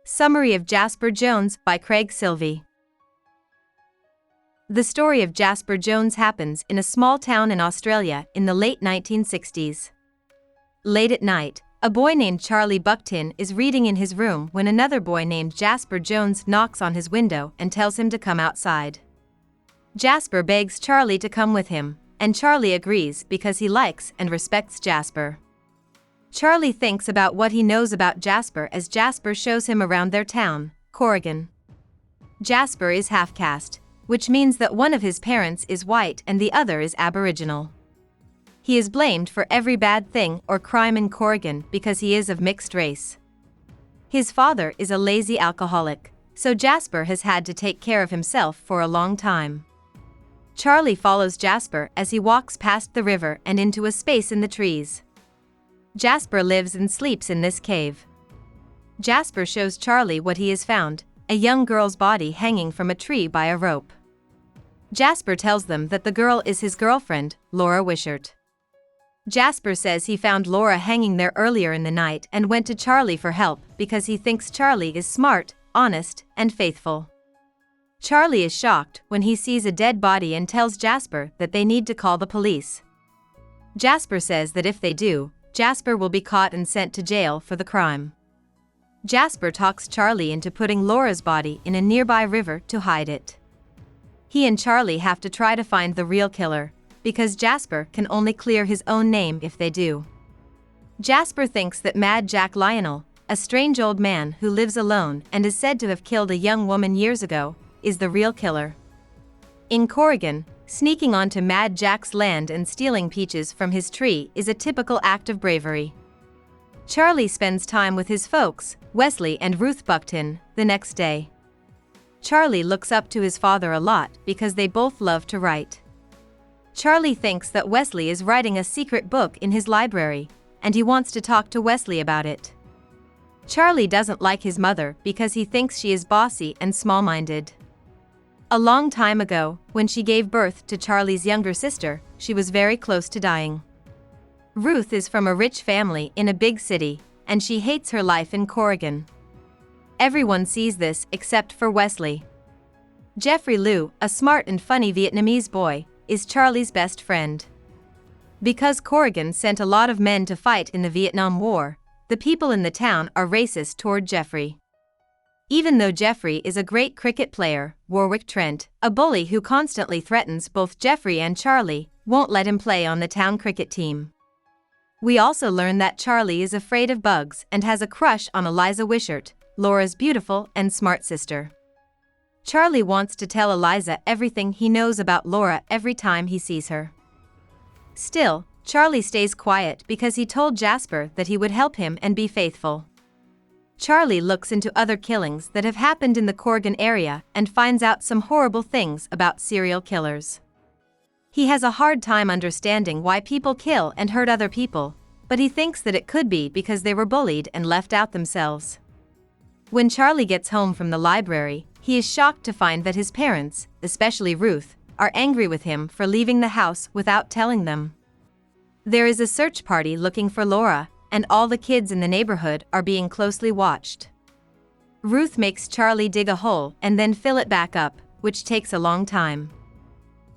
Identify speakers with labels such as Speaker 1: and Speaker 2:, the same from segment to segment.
Speaker 1: Summary of Jasper Jones by Craig Silvey. The story of Jasper Jones happens in a small town in Australia in the late 1960s. Late at night, a boy named Charlie Bucktin is reading in his room when another boy named Jasper Jones knocks on his window and tells him to come outside. Jasper begs Charlie to come with him, and Charlie agrees because he likes and respects Jasper. Charlie thinks about what he knows about Jasper as Jasper shows him around their town, Corrigan. Jasper is half-caste, which means that one of his parents is white and the other is Aboriginal. He is blamed for every bad thing or crime in Corrigan because he is of mixed race. His father is a lazy alcoholic, so Jasper has had to take care of himself for a long time. Charlie follows Jasper as he walks past the river and into a space in the trees. Jasper lives and sleeps in this cave. Jasper shows Charlie what he has found, a young girl's body hanging from a tree by a rope. Jasper tells them that the girl is his girlfriend, Laura Wishart. Jasper says he found Laura hanging there earlier in the night and went to Charlie for help because he thinks Charlie is smart, honest, and faithful. Charlie is shocked when he sees a dead body and tells Jasper that they need to call the police. Jasper says that if they do, Jasper will be caught and sent to jail for the crime. Jasper talks Charlie into putting Laura's body in a nearby river to hide it. He and Charlie have to try to find the real killer, because Jasper can only clear his own name if they do. Jasper thinks that Mad Jack Lionel, a strange old man who lives alone and is said to have killed a young woman years ago, is the real killer. In Corrigan, sneaking onto Mad Jack's land and stealing peaches from his tree is a typical act of bravery. Charlie spends time with his folks, Wesley and Ruth Bucktin, the next day. Charlie looks up to his father a lot because they both love to write. Charlie thinks that Wesley is writing a secret book in his library, and he wants to talk to Wesley about it. Charlie doesn't like his mother because he thinks she is bossy and small-minded. A long time ago, when she gave birth to Charlie's younger sister, she was very close to dying. Ruth is from a rich family in a big city, and she hates her life in Corrigan. Everyone sees this except for Wesley. Jeffrey Liu, a smart and funny Vietnamese boy, is Charlie's best friend. Because Corrigan sent a lot of men to fight in the Vietnam War, the people in the town are racist toward Jeffrey. Even though Jeffrey is a great cricket player, Warwick Trent, a bully who constantly threatens both Jeffrey and Charlie, won't let him play on the town cricket team. We also learn that Charlie is afraid of bugs and has a crush on Eliza Wishart, Laura's beautiful and smart sister. Charlie wants to tell Eliza everything he knows about Laura every time he sees her. Still, Charlie stays quiet because he told Jasper that he would help him and be faithful. Charlie looks into other killings that have happened in the Corrigan area and finds out some horrible things about serial killers. He has a hard time understanding why people kill and hurt other people, but he thinks that it could be because they were bullied and left out themselves. When Charlie gets home from the library, he is shocked to find that his parents, especially Ruth, are angry with him for leaving the house without telling them. There is a search party looking for Laura, and all the kids in the neighborhood are being closely watched. Ruth makes Charlie dig a hole and then fill it back up, which takes a long time.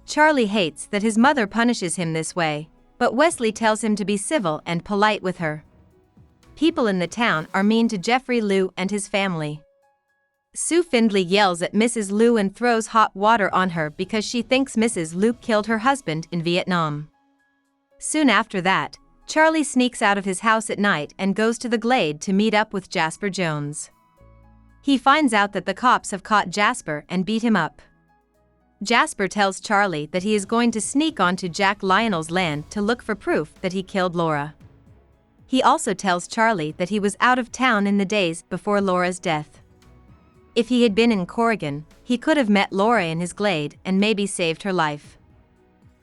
Speaker 1: Charlie hates that his mother punishes him this way, but Wesley tells him to be civil and polite with her. People in the town are mean to Jeffrey Liu and his family. Sue Findlay yells at Mrs. Liu and throws hot water on her because she thinks Mrs. Liu killed her husband in Vietnam. Soon after that, Charlie sneaks out of his house at night and goes to the glade to meet up with Jasper Jones. He finds out that the cops have caught Jasper and beat him up. Jasper tells Charlie that he is going to sneak onto Jack Lionel's land to look for proof that he killed Laura. He also tells Charlie that he was out of town in the days before Laura's death. If he had been in Corrigan, he could have met Laura in his glade and maybe saved her life.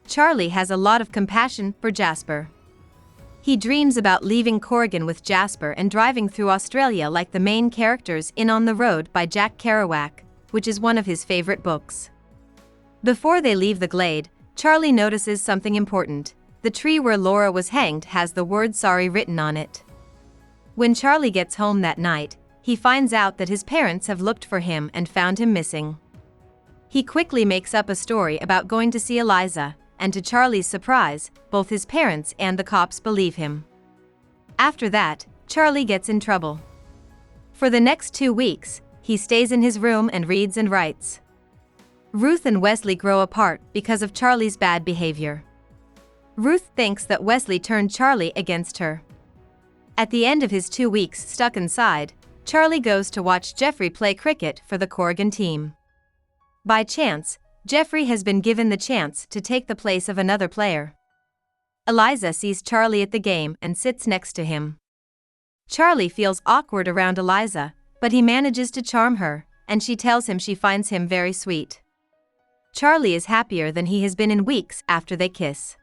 Speaker 1: Charlie has a lot of compassion for Jasper. He dreams about leaving Corrigan with Jasper and driving through Australia like the main characters in On the Road by Jack Kerouac, which is one of his favorite books. Before they leave the glade, Charlie notices something important. The tree where Laura was hanged has the word sorry written on it. When Charlie gets home that night, he finds out that his parents have looked for him and found him missing. He quickly makes up a story about going to see Eliza, and to Charlie's surprise, both his parents and the cops believe him. After that, Charlie gets in trouble. For the next 2 weeks, he stays in his room and reads and writes. Ruth and Wesley grow apart because of Charlie's bad behavior. Ruth thinks that Wesley turned Charlie against her. At the end of his 2 weeks stuck inside, Charlie goes to watch Jeffrey play cricket for the Corrigan team. By chance, Jeffrey has been given the chance to take the place of another player. Eliza sees Charlie at the game and sits next to him. Charlie feels awkward around Eliza, but he manages to charm her, and she tells him she finds him very sweet. Charlie is happier than he has been in weeks after they kiss.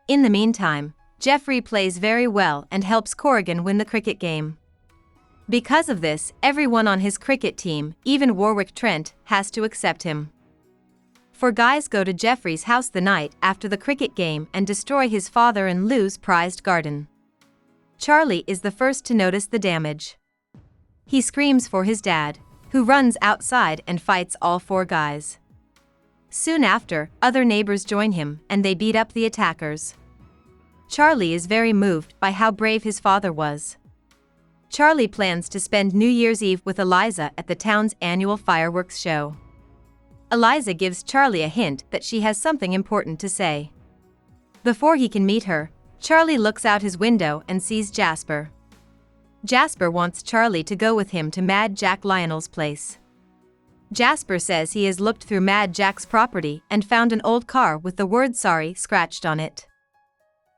Speaker 1: In the meantime, Jeffrey plays very well and helps Corrigan win the cricket game. Because of this, everyone on his cricket team, even Warwick Trent, has to accept him. 4 guys go to Jeffrey's house the night after the cricket game and destroy his father and Lou's prized garden. Charlie is the first to notice the damage. He screams for his dad, who runs outside and fights all 4 guys. Soon after, other neighbors join him and they beat up the attackers. Charlie is very moved by how brave his father was. Charlie plans to spend New Year's Eve with Eliza at the town's annual fireworks show. Eliza gives Charlie a hint that she has something important to say. Before he can meet her, Charlie looks out his window and sees Jasper. Jasper wants Charlie to go with him to Mad Jack Lionel's place. Jasper says he has looked through Mad Jack's property and found an old car with the word sorry scratched on it.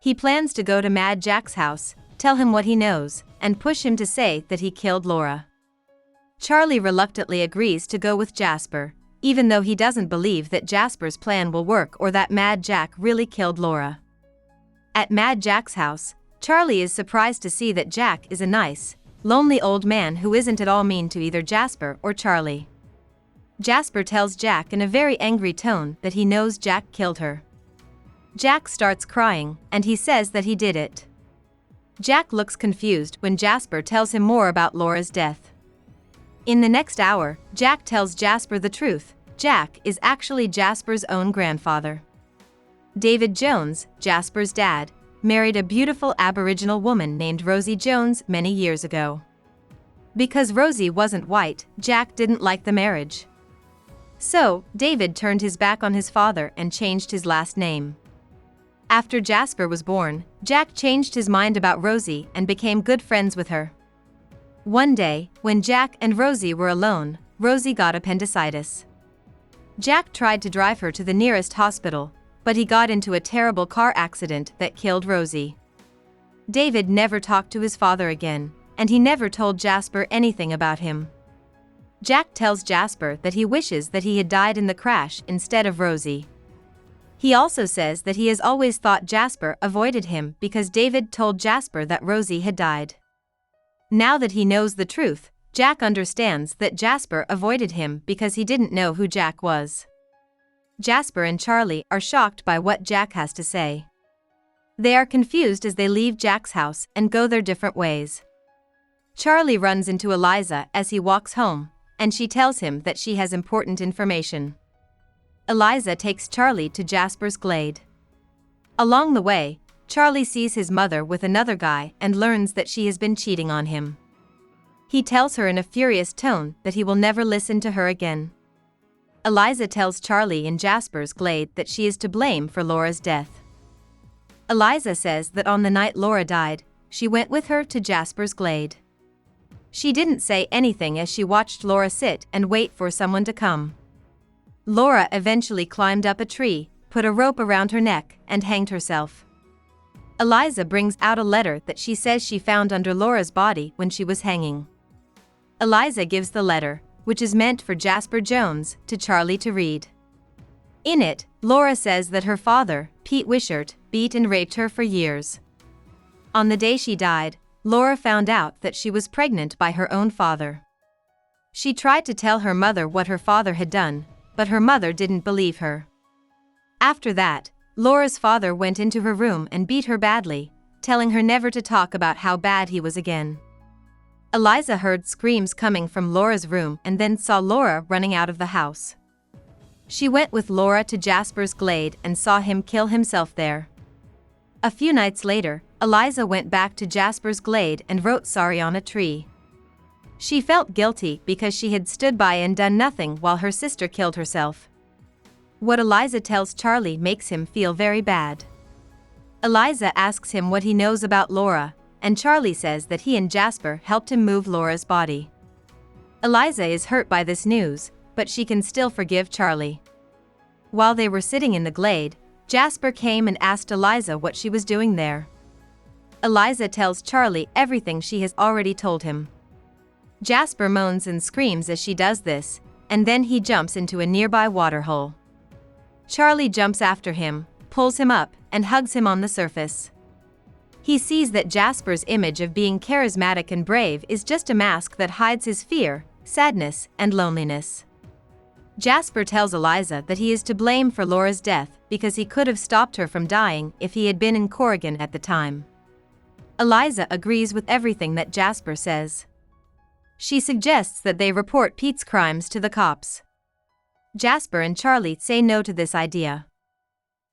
Speaker 1: He plans to go to Mad Jack's house, tell him what he knows, and push him to say that he killed Laura. Charlie reluctantly agrees to go with Jasper, even though he doesn't believe that Jasper's plan will work or that Mad Jack really killed Laura. At Mad Jack's house, Charlie is surprised to see that Jack is a nice, lonely old man who isn't at all mean to either Jasper or Charlie. Jasper tells Jack in a very angry tone that he knows Jack killed her. Jack starts crying, and he says that he did it. Jack looks confused when Jasper tells him more about Laura's death. In the next hour, Jack tells Jasper the truth. Jack is actually Jasper's own grandfather. David Jones, Jasper's dad, married a beautiful Aboriginal woman named Rosie Jones many years ago. Because Rosie wasn't white, Jack didn't like the marriage. So, David turned his back on his father and changed his last name. After Jasper was born, Jack changed his mind about Rosie and became good friends with her. One day, when Jack and Rosie were alone, Rosie got appendicitis. Jack tried to drive her to the nearest hospital, but he got into a terrible car accident that killed Rosie. David never talked to his father again, and he never told Jasper anything about him. Jack tells Jasper that he wishes that he had died in the crash instead of Rosie. He also says that he has always thought Jasper avoided him because David told Jasper that Rosie had died. Now that he knows the truth, Jack understands that Jasper avoided him because he didn't know who Jack was. Jasper and Charlie are shocked by what Jack has to say. They are confused as they leave Jack's house and go their different ways. Charlie runs into Eliza as he walks home, and she tells him that she has important information. Eliza takes Charlie to Jasper's glade. Along the way, Charlie sees his mother with another guy and learns that she has been cheating on him. He tells her in a furious tone that he will never listen to her again. Eliza tells Charlie in Jasper's glade that she is to blame for Laura's death. Eliza says that on the night Laura died, she went with her to Jasper's glade. She didn't say anything as she watched Laura sit and wait for someone to come. Laura eventually climbed up a tree, put a rope around her neck, and hanged herself. Eliza brings out a letter that she says she found under Laura's body when she was hanging. Eliza gives the letter, which is meant for Jasper Jones, to Charlie to read. In it, Laura says that her father, Pete Wishart, beat and raped her for years. On the day she died, Laura found out that she was pregnant by her own father. She tried to tell her mother what her father had done, but her mother didn't believe her. After that, Laura's father went into her room and beat her badly, telling her never to talk about how bad he was again. Eliza heard screams coming from Laura's room and then saw Laura running out of the house. She went with Laura to Jasper's glade and saw him kill himself there. A few nights later, Eliza went back to Jasper's glade and wrote sorry on a tree. She felt guilty because she had stood by and done nothing while her sister killed herself. What Eliza tells Charlie makes him feel very bad. Eliza asks him what he knows about Laura, and Charlie says that he and Jasper helped him move Laura's body. Eliza is hurt by this news, but she can still forgive Charlie. While they were sitting in the glade, Jasper came and asked Eliza what she was doing there. Eliza tells Charlie everything she has already told him. Jasper moans and screams as she does this, and then he jumps into a nearby waterhole. Charlie jumps after him, pulls him up, and hugs him on the surface. He sees that Jasper's image of being charismatic and brave is just a mask that hides his fear, sadness, and loneliness. Jasper tells Eliza that he is to blame for Laura's death because he could have stopped her from dying if he had been in Corrigan at the time. Eliza agrees with everything that Jasper says. She suggests that they report Pete's crimes to the cops. Jasper and Charlie say no to this idea.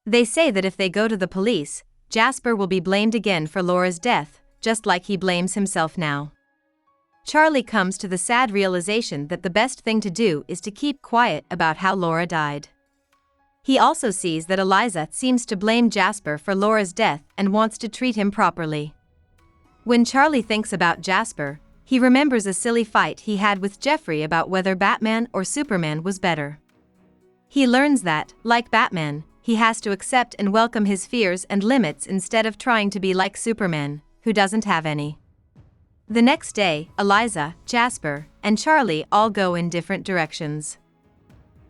Speaker 1: They say that if they go to the police, Jasper will be blamed again for Laura's death, just like he blames himself now. Charlie comes to the sad realization that the best thing to do is to keep quiet about how Laura died. He also sees that Eliza seems to blame Jasper for Laura's death and wants to treat him properly. When Charlie thinks about Jasper, he remembers a silly fight he had with Jeffrey about whether Batman or Superman was better. He learns that, like Batman, he has to accept and welcome his fears and limits instead of trying to be like Superman, who doesn't have any. The next day, Eliza, Jasper, and Charlie all go in different directions.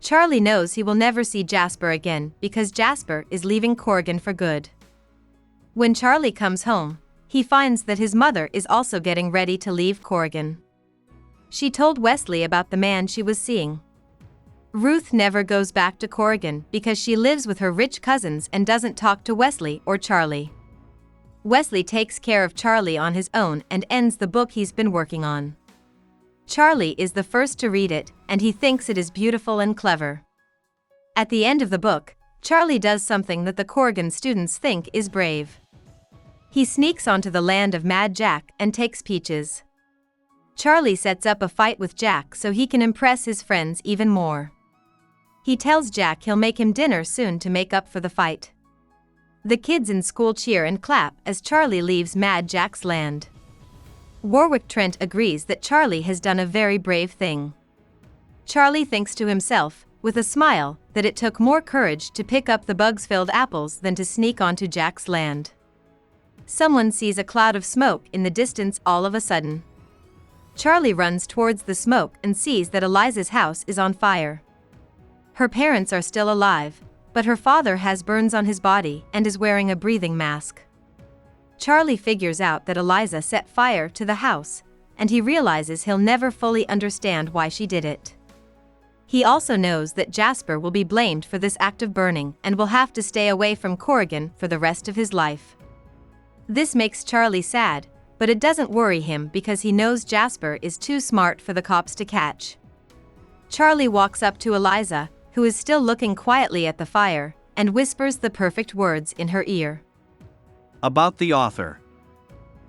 Speaker 1: Charlie knows he will never see Jasper again because Jasper is leaving Corrigan for good. When Charlie comes home, he finds that his mother is also getting ready to leave Corrigan. She told Wesley about the man she was seeing. Ruth never goes back to Corrigan because she lives with her rich cousins and doesn't talk to Wesley or Charlie. Wesley takes care of Charlie on his own and ends the book he's been working on. Charlie is the first to read it, and he thinks it is beautiful and clever. At the end of the book, Charlie does something that the Corrigan students think is brave. He sneaks onto the land of Mad Jack and takes peaches. Charlie sets up a fight with Jack so he can impress his friends even more. He tells Jack he'll make him dinner soon to make up for the fight. The kids in school cheer and clap as Charlie leaves Mad Jack's land. Warwick Trent agrees that Charlie has done a very brave thing. Charlie thinks to himself, with a smile, that it took more courage to pick up the bugs-filled apples than to sneak onto Jack's land. Someone sees a cloud of smoke in the distance all of a sudden. Charlie runs towards the smoke and sees that Eliza's house is on fire. Her parents are still alive, but her father has burns on his body and is wearing a breathing mask. Charlie figures out that Eliza set fire to the house, and he realizes he'll never fully understand why she did it. He also knows that Jasper will be blamed for this act of burning and will have to stay away from Corrigan for the rest of his life. This makes Charlie sad, but it doesn't worry him because he knows Jasper is too smart for the cops to catch. Charlie walks up to Eliza, who is still looking quietly at the fire, and whispers the perfect words in her ear.
Speaker 2: About the author.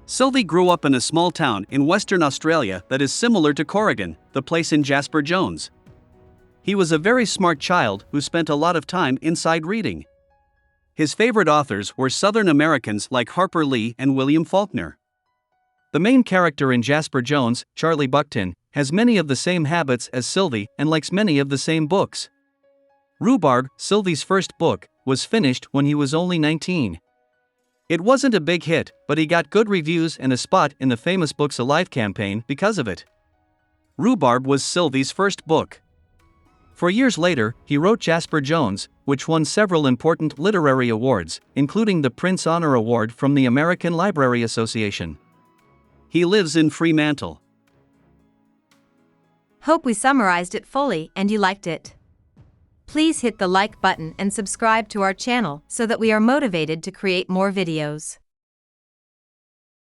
Speaker 2: Silvey grew up in a small town in Western Australia that is similar to Corrigan, the place in Jasper Jones. He was a very smart child who spent a lot of time inside reading. His favorite authors were Southern Americans like Harper Lee and William Faulkner. The main character in Jasper Jones, Charlie Bucktin, has many of the same habits as Silvey and likes many of the same books. Rhubarb, Silvey's first book, was finished when he was only 19. It wasn't a big hit, but he got good reviews and a spot in the famous Books Alive campaign because of it. Rhubarb was Silvey's first book. For years later, he wrote Jasper Jones, which won several important literary awards, including the Prince Honor Award from the American Library Association. He lives in Fremantle.
Speaker 1: Hope we summarized it fully and you liked it. Please hit the like button and subscribe to our channel so that we are motivated to create more videos.